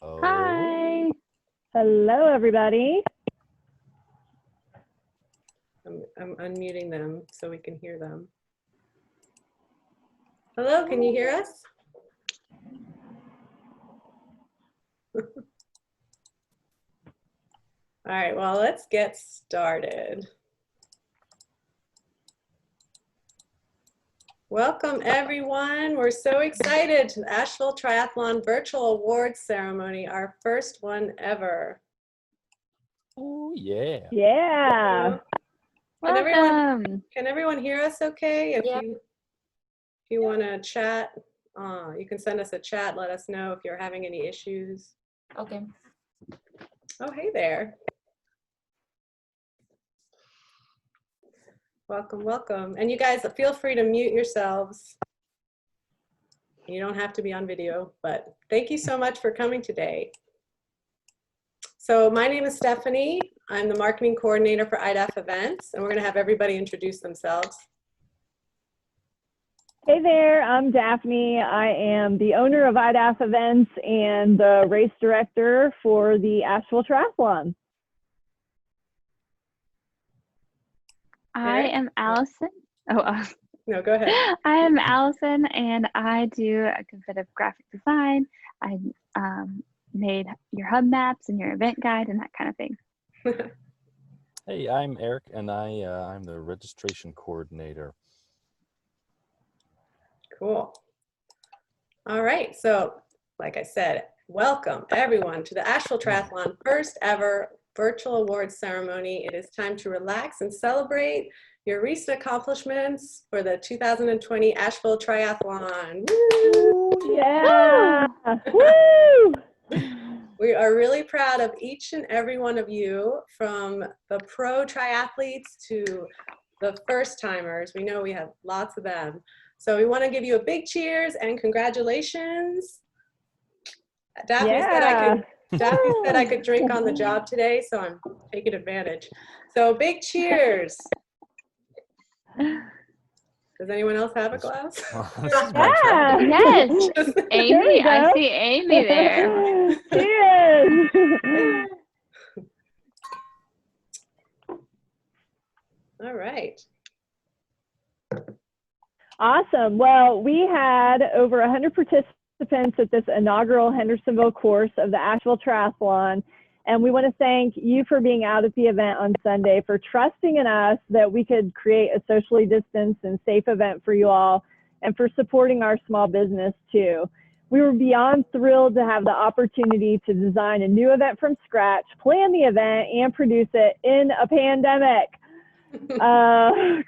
Oh. Hi. Hello, everybody. I'm unmuting them so we can hear them. Hello, can you hear us? All right, well, let's get started. Welcome, everyone. We're so excited to the Asheville Triathlon Virtual Awards Ceremony, our first one ever. Oh, yeah. Yeah. Can everyone hear us okay? If Yeah. you want to chat, you can send us a chat. Let us know if you're having any issues. Okay. Oh, hey there. Welcome, welcome. And you guys, feel free to mute yourselves. You don't have to be on video, but thank you so much for coming today. So my name is Stephanie. I'm the marketing coordinator for iDaph events, and we're going to have everybody introduce themselves. Hey there, I'm Daphne. I am the owner of iDaph Events and the race director for the Asheville Triathlon. I am Allison. Oh, no, go ahead. I am Allison, and I do a bit of graphic design. I made your hub maps and your event guide and that kind of thing. Hey, I'm Eric, and I'm the registration coordinator. Cool. All right, so like I said, welcome everyone to the Asheville Triathlon first ever virtual awards ceremony. It is time to relax and celebrate your recent accomplishments for the 2020 Asheville Triathlon. Woo! Yeah! Woo! We are really proud of each and every one of you, from the pro triathletes to the first timers. We know we have lots of them. So we want to give you a big cheers and congratulations. Daphne said I could drink on the job today, so I'm taking advantage. So big cheers. Does anyone else have a glass? Yeah. Yes, Amy. I see Amy there. Cheers. All right. Awesome. Well, we had over 100 participants at this inaugural Hendersonville course of the Asheville Triathlon. And we want to thank you for being out at the event on Sunday, for trusting in us that we could create a socially distanced and safe event for you all, and for supporting our small business too. We were beyond thrilled to have the opportunity to design a new event from scratch, plan the event, and produce it in a pandemic.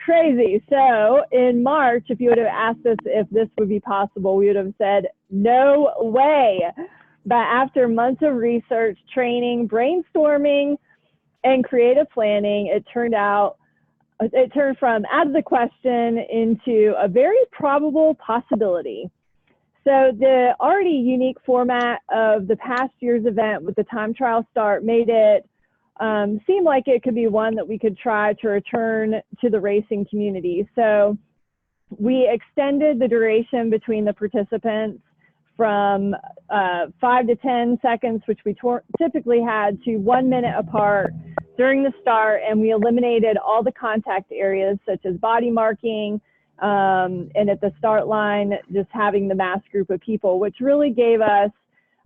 Crazy. So in March, if you would have asked us if this would be possible, we would have said, no way. But after months of research, training, brainstorming, and creative planning, it turned from out of the question into a very probable possibility. So the already unique format of the past year's event with the time trial start made it seem like it could be one that we could try to return to the racing community. So we extended the duration between the participants from 5 to 10 seconds, which we typically had, to 1 minute apart during the start, and we eliminated all the contact areas such as body marking, and at the start line, just having the mass group of people, which really gave us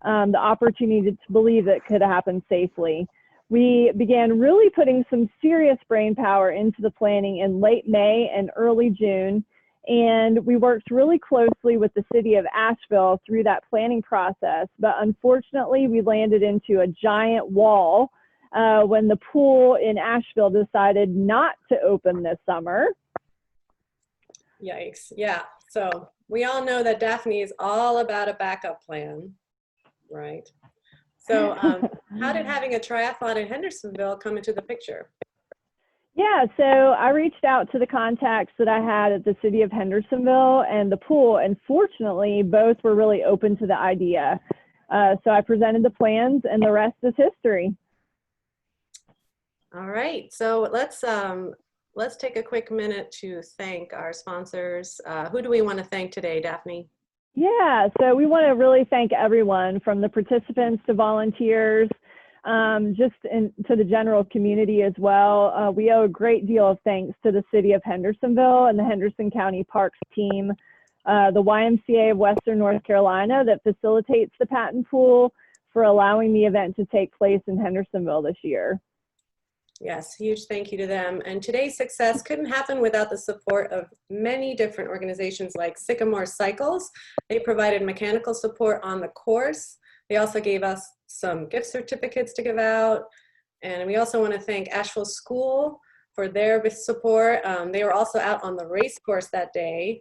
the opportunity to believe that it could happen safely. We began really putting some serious brain power into the planning in late May and early June, and we worked really closely with the city of Asheville through that planning process. But unfortunately, we landed into a giant wall when the pool in Asheville decided not to open this summer. Yikes. Yeah. So we all know that Daphne is all about a backup plan, right? So how did having a triathlon in Hendersonville come into the picture? Yeah, so I reached out to the contacts that I had at the city of Hendersonville and the pool, and fortunately, both were really open to the idea. So I presented the plans, and the rest is history. All right, so let's take a quick minute to thank our sponsors. Who do we want to thank today, Daphne? Yeah, so we want to really thank everyone from the participants to volunteers, to the general community as well. We owe a great deal of thanks to the city of Hendersonville and the Henderson County Parks team, the YMCA of Western North Carolina that facilitates the patent pool, for allowing the event to take place in Hendersonville this year. Yes, huge thank you to them. And today's success couldn't happen without the support of many different organizations like Sycamore Cycles. They provided mechanical support on the course. They also gave us some gift certificates to give out. And we also want to thank Asheville School for their support. They were also out on the race course that day.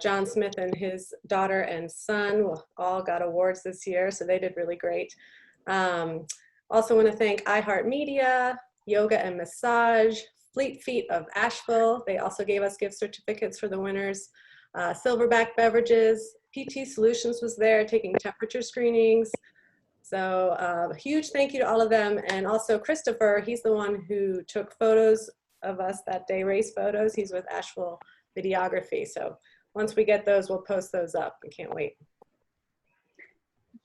John Smith and his daughter and son all got awards this year, so they did really great. Also want to thank iHeartMedia, Yoga and Massage, Fleet Feet of Asheville. They also gave us gift certificates for the winners. Silverback Beverages, PT Solutions was there taking temperature screenings. So a huge thank you to all of them. And also Christopher, he's the one who took photos of us that day, race photos. He's with Asheville Videography. So once we get those, we'll post those up. We can't wait.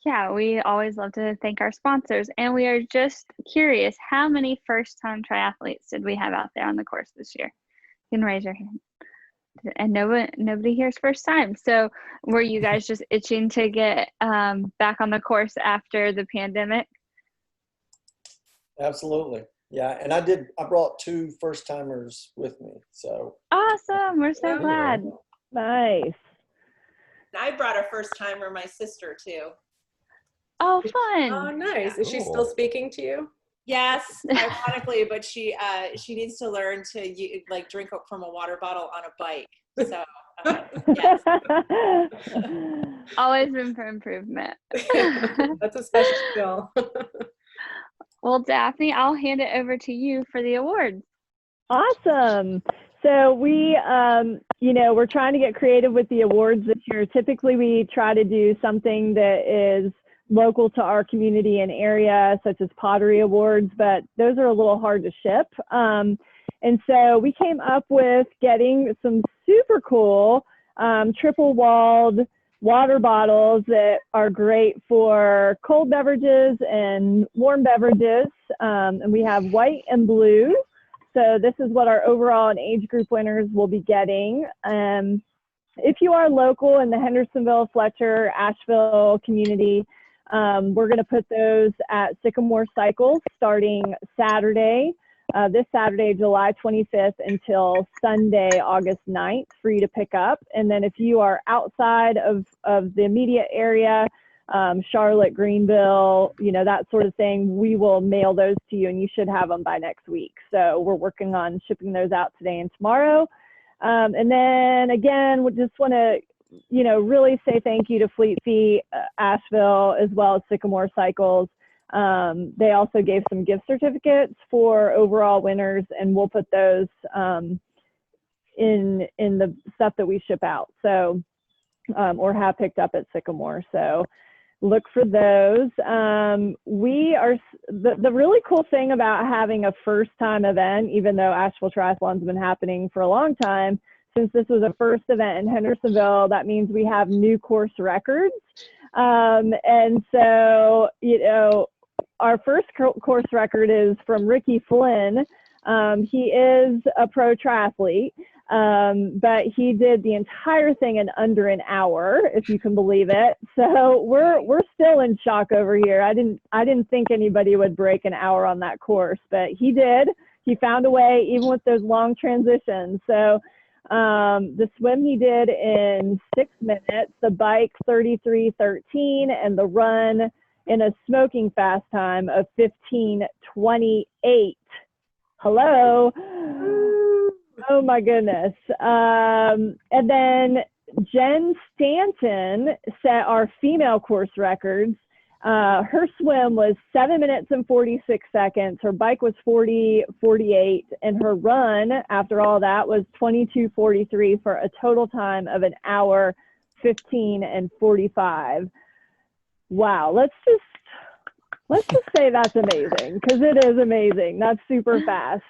Yeah, we always love to thank our sponsors, and we are just curious, how many first-time triathletes did we have out there on the course this year? You can raise your hand. And nobody here is first time. So were you guys just itching to get back on the course after the pandemic? Absolutely. Yeah, and I brought 2 first-timers with me, so. Awesome, we're so glad. Nice. I brought a first timer, my sister too. Oh, fun. Oh, nice. Is she still speaking to you? Yes, ironically, but she needs to learn to drink from a water bottle on a bike. So yes. Always room for improvement. That's a special skill. Well, Daphne, I'll hand it over to you for the awards. Awesome. So we, we're trying to get creative with the awards this year. Typically, we try to do something that is local to our community and area, such as pottery awards, but those are a little hard to ship. And so we came up with getting some super cool triple-walled water bottles that are great for cold beverages and warm beverages. And we have white and blue. So this is what our overall and age group winners will be getting. If you are local in the Hendersonville, Fletcher, Asheville community, we're going to put those at Sycamore Cycles starting Saturday, this Saturday, July 25th until Sunday, August 9th for you to pick up. And then if you are outside of the immediate area, Charlotte, Greenville, that sort of thing, we will mail those to you and you should have them by next week. So we're working on shipping those out today and tomorrow. And then again, we just want to really say thank you to Fleet Feet, Asheville, as well as Sycamore Cycles. They also gave some gift certificates for overall winners, and we'll put those in the stuff that we ship out, so or have picked up at Sycamore. So look for those. We are the really cool thing about having a first-time event, even though Asheville Triathlon's been happening for a long time. Since this was a first event in Hendersonville, that means we have new course records. And so, our first course record is from Ricky Flynn. He is a pro triathlete, but he did the entire thing in under an hour, if you can believe it. So we're still in shock over here. I didn't think anybody would break an hour on that course, but he did. He found a way, even with those long transitions. So the swim he did in 6 minutes, the bike 33:13, and the run in a smoking fast time of 15:28. Hello. Oh my goodness. And then Jen Stanton set our female course records. Her swim was 7 minutes and 46 seconds. Her bike was 40:48, and her run after all that was 22:43 for a total time of 1 hour 15 and 45. Wow, let's just say that's amazing, because it is amazing. That's super fast.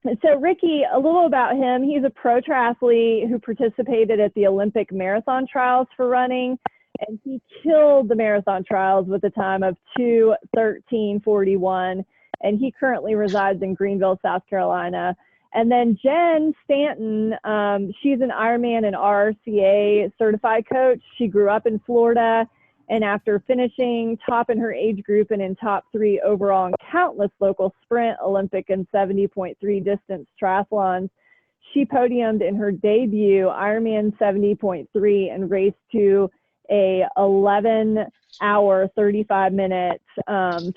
So Ricky, a little about him. He's a pro triathlete who participated at the Olympic marathon trials for running, and he killed the marathon trials with a time of 2:13:41. And he currently resides in Greenville, South Carolina. And then Jen Stanton, she's an Ironman and RCA certified coach. She grew up in Florida, and after finishing top in her age group and in top 3 overall in countless local sprint, Olympic, and 70.3 distance triathlons, she podiumed in her debut Ironman 70.3 and raced to a 11-hour, 35-minute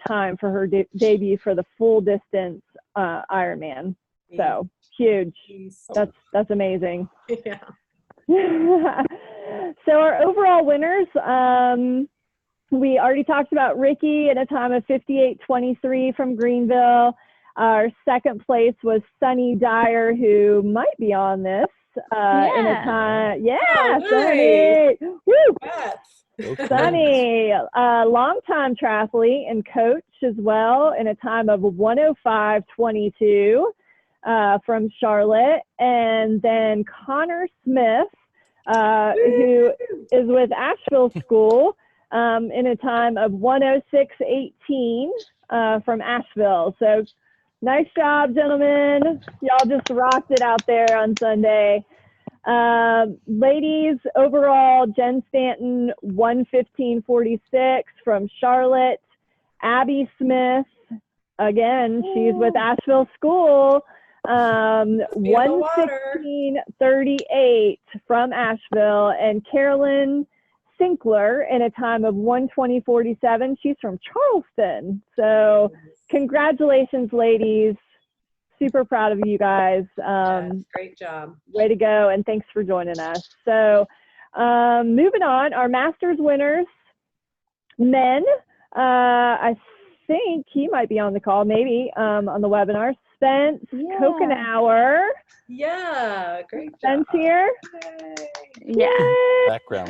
time for her debut for the full distance Ironman. So huge. That's amazing. Yeah. So our overall winners, we already talked about Ricky at a time of 58:23 from Greenville. Our second place was Sunny Dyer, who might be on this. In a time, Sunny. Woo! Yes. Sunny, longtime triathlete and coach as well, in a time of 1:05:22 from Charlotte. And then Connor Smith, who is with Asheville School, in a time of 1:06:18 from Asheville. So nice job, gentlemen. Y'all just rocked it out there on Sunday. Ladies, overall, Jen Stanton, 1:15:46 from Charlotte. Abby Smith, again, she's with Asheville School, 1:16:38 from Asheville. And Carolyn Sinkler in a time of 1:20:47. She's from Charleston. So congratulations, ladies. Super proud of you guys. Great job. Way to go, and thanks for joining us. So moving on, our Masters winners, men, I think he might be on the call, maybe on the webinar. Spence Kokenauer. Yeah, great job. Spence here. Yeah. Background.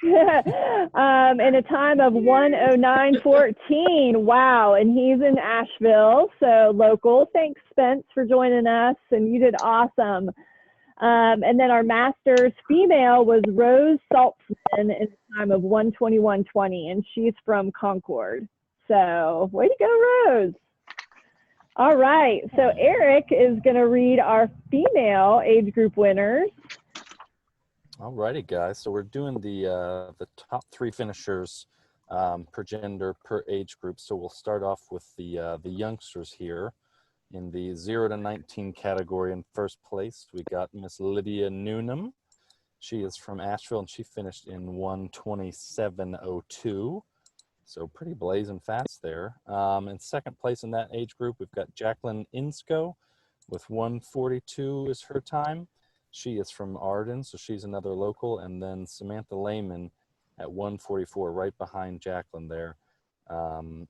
In a time of 1:09:14. Wow, and he's in Asheville, so local. Thanks, Spence, for joining us, and you did awesome. And then our Masters female was Rose Saltzman in a time of 1:21:20, and she's from Concord. So way to go, Rose. All right, so Eric is going to read our female age group winners. All righty, guys. So we're doing the top 3 finishers per gender, per age group. So we'll start off with the youngsters here. In the 0 to 19 category, in first place, we got Miss Lydia Newman. She is from Asheville, and she finished in 1:27:02. So pretty blazing fast there. In second place in that age group, we've got Jacqueline Insco with 1:42 is her time. She is from Arden, so she's another local. And then Samantha Lehman at 1:44, right behind Jacqueline there,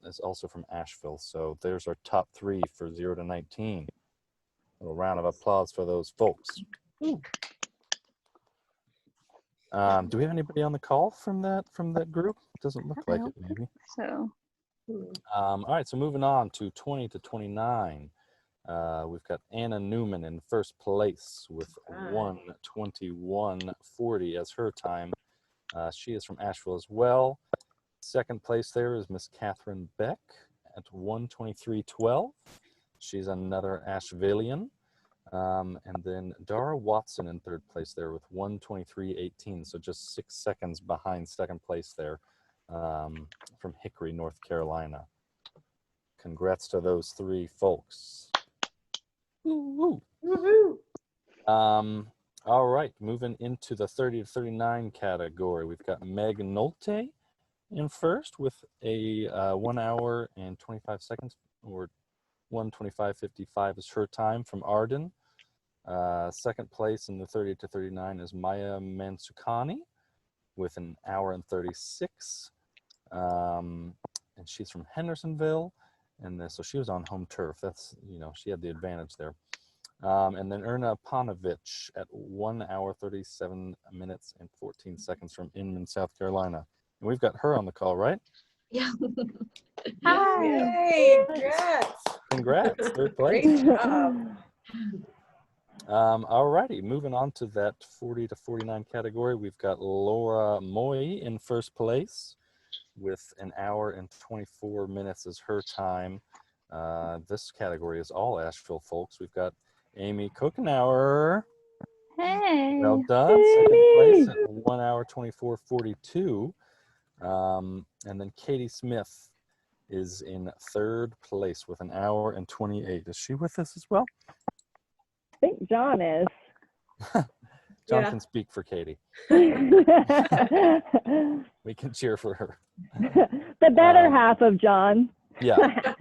is also from Asheville. So there's our top 3 for 0 to 19. A little round of applause for those folks. Do we have anybody on the call from that group? Doesn't look like it, maybe. So. All right, so moving on to 20 to 29. We've got Anna Newman in first place with 1:21:40 as her time. She is from Asheville as well. Second place there is Miss Catherine Beck at 1:23:12. She's another Ashevillean. And then Dara Watson in third place there with 1:23:18. So just 6 seconds behind second place there, from Hickory, North Carolina. Congrats to those 3 folks. Woo-hoo. Woohoo. All right, moving into the 30 to 39 category, we've got Meg Nolte in first with a 1 hour and 25 seconds, or 1:25:55 is her time, from Arden. Second place in the 30 to 39 is Maya Mansukani with an hour and 36. And she's from Hendersonville. And so she was on home turf. That's, she had the advantage there. And then Erna Panovich at 1 hour, 37 minutes and 14 seconds from Inman, South Carolina. And we've got her on the call, right? Yeah. Hi. Yay, congrats. Congrats, third place. Great job. All righty, moving on to that 40 to 49 category. We've got Laura Moy in first place with 1 hour and 24 minutes as her time. This category is all Asheville folks. We've got Amy Kokenauer. Hey. Well done. Second place at 1 hour 24:42. And then Katie Smith is in third place with 1 hour and 28. Is she with us as well? I think John is. John Yeah. can speak for Katie. We can cheer for her. The better half of John. Yeah. Up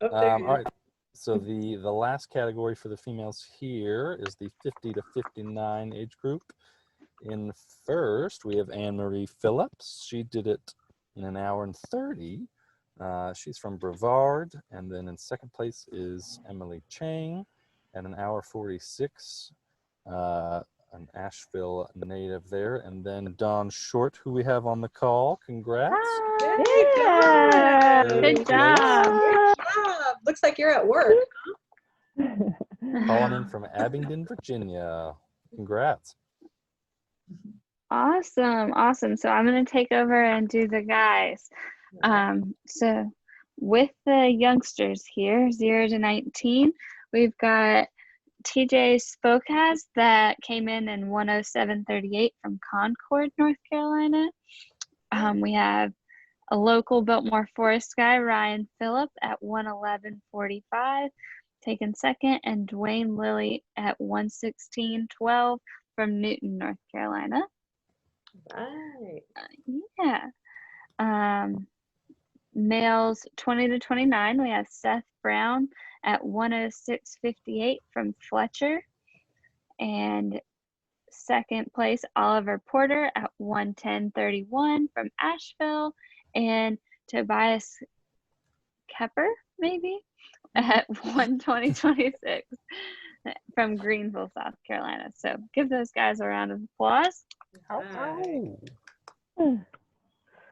there. All right. So the last category for the females here is the 50 to 59 age group. In first, we have Anne-Marie Phillips. She did it in 1 hour and 30. She's from Brevard. And then in second place is Emily Chang at 1 hour 46. An Asheville native there. And then Dawn Short, who we have on the call. Congrats. Yeah. Good job. Good job. Looks like you're at work. Calling in from Abingdon, Virginia. Congrats. Awesome. Awesome. So I'm going to take over and do the guys. So with the youngsters here, 0 to 19, we've got TJ Spokaz that came in 107.38 from Concord, North Carolina. We have a local Biltmore Forest guy, Ryan Phillip, at 111.45, taken second, and Dwayne Lilly at 116.12 from Newton, North Carolina. Right. Yeah. Males 20 to 29, we have Seth Brown at 106.58 from Fletcher. And second place, Oliver Porter at 110.31 from Asheville. And Tobias Kepper, maybe, at 120.26 from Greenville, South Carolina. So give those guys a round of applause. Right.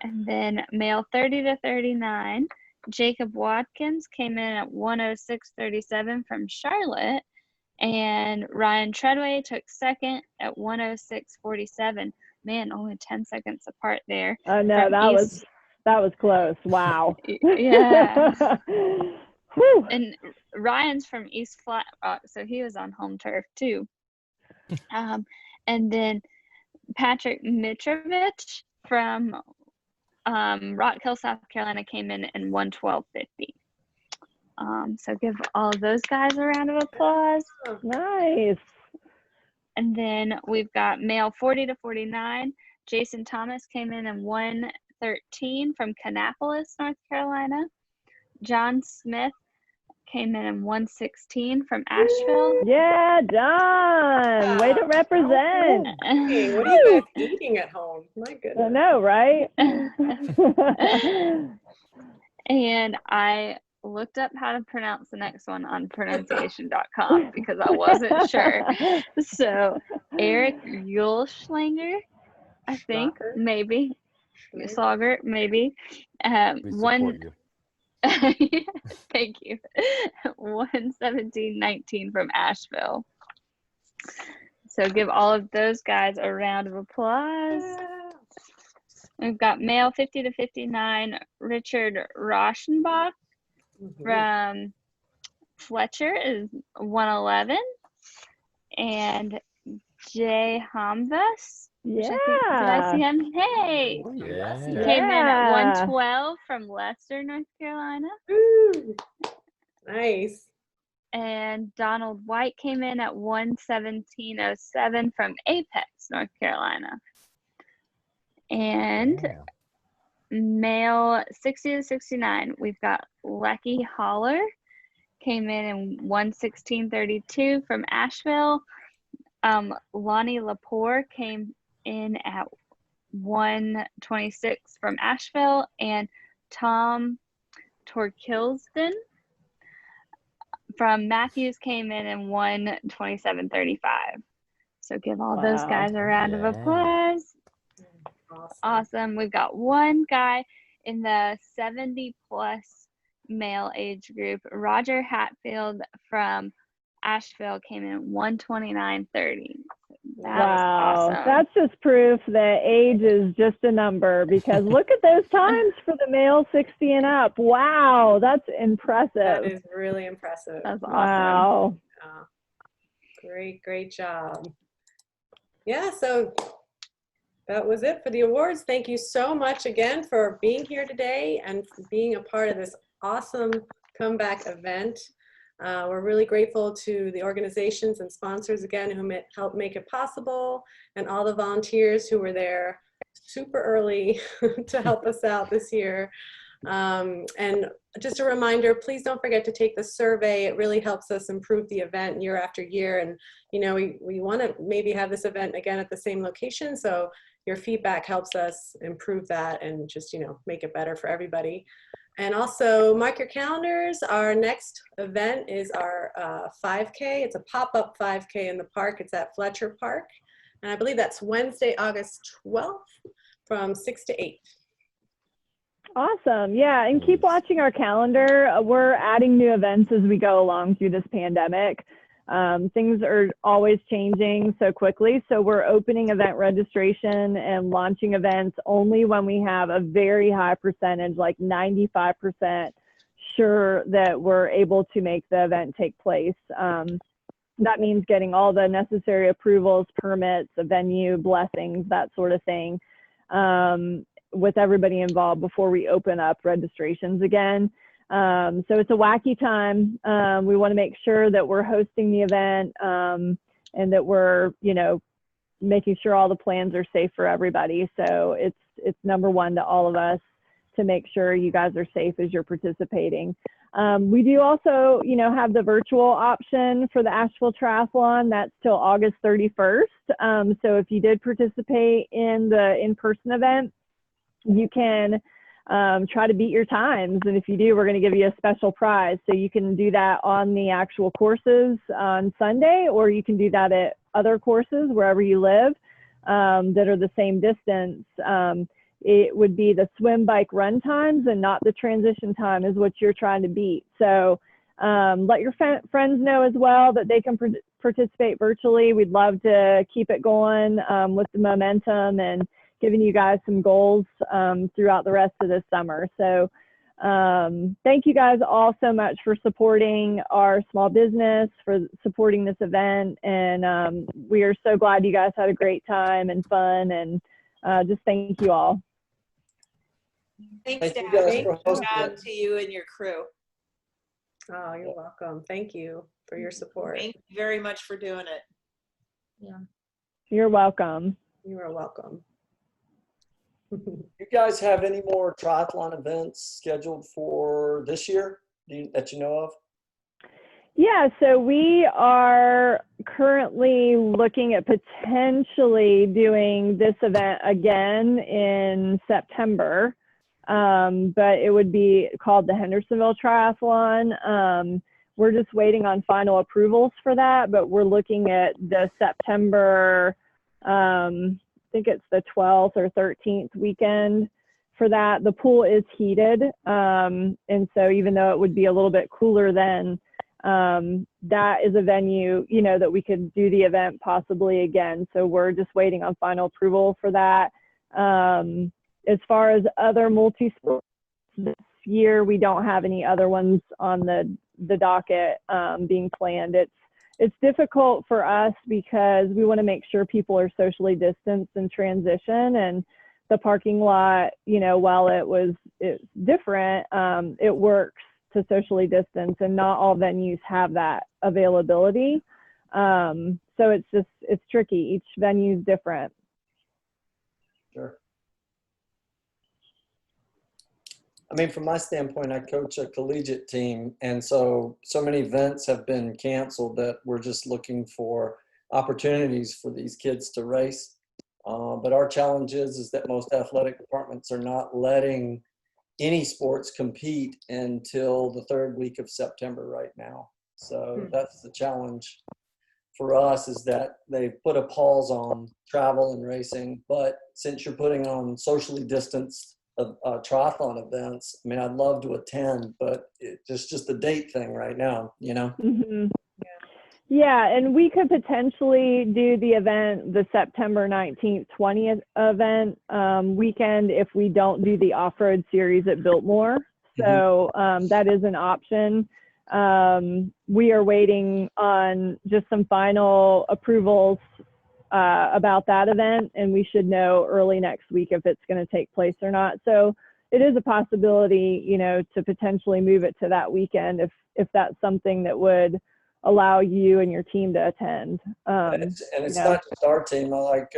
And then male 30 to 39, Jacob Watkins came in at 106.37 from Charlotte, and Ryan Treadway took second at 106.47. Man, only 10 seconds apart there. Oh no, that was close. Wow. Yeah. Whew. And Ryan's from East Flat Rock, so he was on home turf too. And then Patrick Mitrovich from Rock Hill, South Carolina came in 112.50. So give all of those guys a round of applause. Nice. And then we've got male 40 to 49. Jason Thomas came in 113 from Kannapolis, North Carolina. John Smith came in 116 from Asheville. Yeah, John. Way to represent. Hey, what are you guys eating at home? My I goodness. know, right? And I looked up how to pronounce the next one on pronunciation.com because I wasn't sure. So Eric Yulschlanger, I think, Schlager? maybe. Slogger, maybe. We support you. Thank you. 117.19 from Asheville. So give all of those guys a round of applause. We've got male 50 to 59, Richard Rauschenbach from Fletcher is 111. And Jay Hamvas. Yeah. Did I see him? Hey. Yeah. Came in at 112 from Leicester, North Carolina. Ooh, nice. And Donald White came in at 117.07 from Apex, North Carolina. And male 60 to 69, we've got Lecky Holler, came in 116.32 from Asheville. Lonnie Lepore came in at 126 from Asheville, and Tom Torkilsden from Matthews came in 127.35. So give all those guys a round of applause. Awesome. We've got one guy in the 70 plus male age group. Roger Hatfield from Asheville came in 129.30. Wow, Awesome. that's just proof that age is just a number, because look at those times for the male 60 and up. Wow, that's impressive. That is really impressive. That's awesome. Wow. Great job. Yeah, so that was it for the awards. Thank you so much again for being here today and for being a part of this awesome comeback event. We're really grateful to the organizations and sponsors again who helped make it possible, and all the volunteers who were there super early to help us out this year. And just a reminder, please don't forget to take the survey. It really helps us improve the event year after year. And, you know, we want to maybe have this event again at the same location. So your feedback helps us improve that and just, you know, make it better for everybody. And also mark your calendars. Our next event is our 5K. It's a pop-up 5K in the park. It's at Fletcher Park. And I believe that's Wednesday, August 12th from 6 to 8. Awesome. Yeah, and keep watching our calendar. We're adding new events as we go along through this pandemic. Things are always changing so quickly. So we're opening event registration and launching events only when we have a very high percentage, like 95% sure that we're able to make the event take place. That means getting all the necessary approvals, permits, a venue, blessings, that sort of thing, with everybody involved before we open up registrations again. So it's a wacky time. We want to make sure that we're hosting the event, and that we're, you know, making sure all the plans are safe for everybody. So it's number one to all of us to make sure you guys are safe as you're participating. We do also, you know, have the virtual option for the Asheville Triathlon. That's till August 31st. So if you did participate in the in-person event, you can try to beat your times, and if you do, we're going to give you a special prize. So you can do that on the actual courses on Sunday, or you can do that at other courses wherever you live that are the same distance. It would be the swim, bike, run times, and not the transition time is what you're trying to beat. So let your friends know as well that they can participate virtually. We'd love to keep it going with the momentum and giving you guys some goals throughout the rest of this summer. So thank you guys all so much for supporting our small business, for supporting this event. And we are so glad you guys had a great time and fun, and just thank you all. Thanks, Thank Dad. you guys Great for hosting job it. to you and your crew. Oh, you're welcome. Thank you for your support. Thank you very much for doing it. You're welcome. You are welcome. You guys have any more triathlon events scheduled for this year that you know of? Yeah, so we are currently looking at potentially doing this event again in September, but it would be called the Hendersonville Triathlon. We're just waiting on final approvals for that, but we're looking at the September, I think it's the 12th or 13th weekend for that. The pool is heated, and so even though it would be a little bit cooler then, that is a venue, you know, that we could do the event possibly again. So we're just waiting on final approval for that. As far as other multi-sports this year, we don't have any other ones on the docket being planned. It's difficult for us because we want to make sure people are socially distanced in transition, and the parking lot, you know, while it's different, it works to socially distance, and not all venues have that availability. So it's tricky. Each venue is different. Sure. I mean, from my standpoint, I coach a collegiate team, and so many events have been canceled that we're just looking for opportunities for these kids to race. But our challenge is that most athletic departments are not letting any sports compete until the third week of September right now. So that's the challenge for us is that they've put a pause on travel and racing, but since you're putting on socially distanced triathlon events, I mean, I'd love to attend, but it's just the date thing right now, you know? Mm-hmm. Yeah, and we could potentially do the event, the September 19th, 20th event weekend if we don't do the off-road series at Biltmore. So that is an option. We are waiting on just some final approvals about that event, and we should know early next week if it's going to take place or not. So it is a possibility, you know, to potentially move it to that weekend if that's something that would allow you and your team to attend. It's not just our team. I like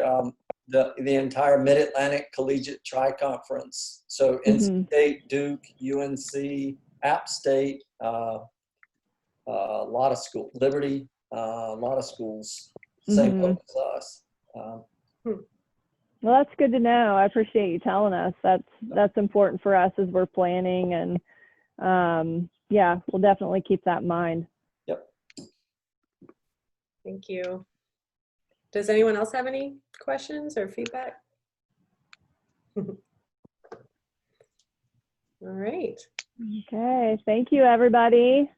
the entire Mid-Atlantic Collegiate Tri-Conference. So NC State, Duke, UNC, App State, a lot of schools, Liberty, a lot of schools, same boat as us. Well, that's good to know. I appreciate you telling us. That's important for us as we're planning, and yeah, we'll definitely keep that in mind. Yep. Thank you. Does anyone else have any questions or feedback? All right. Okay. Thank you, everybody.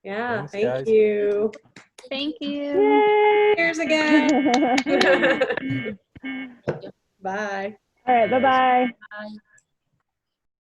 Yeah. Thanks, Thank guys. you. Thank you. Yay! Cheers again. Bye. All right. Bye-bye. Bye.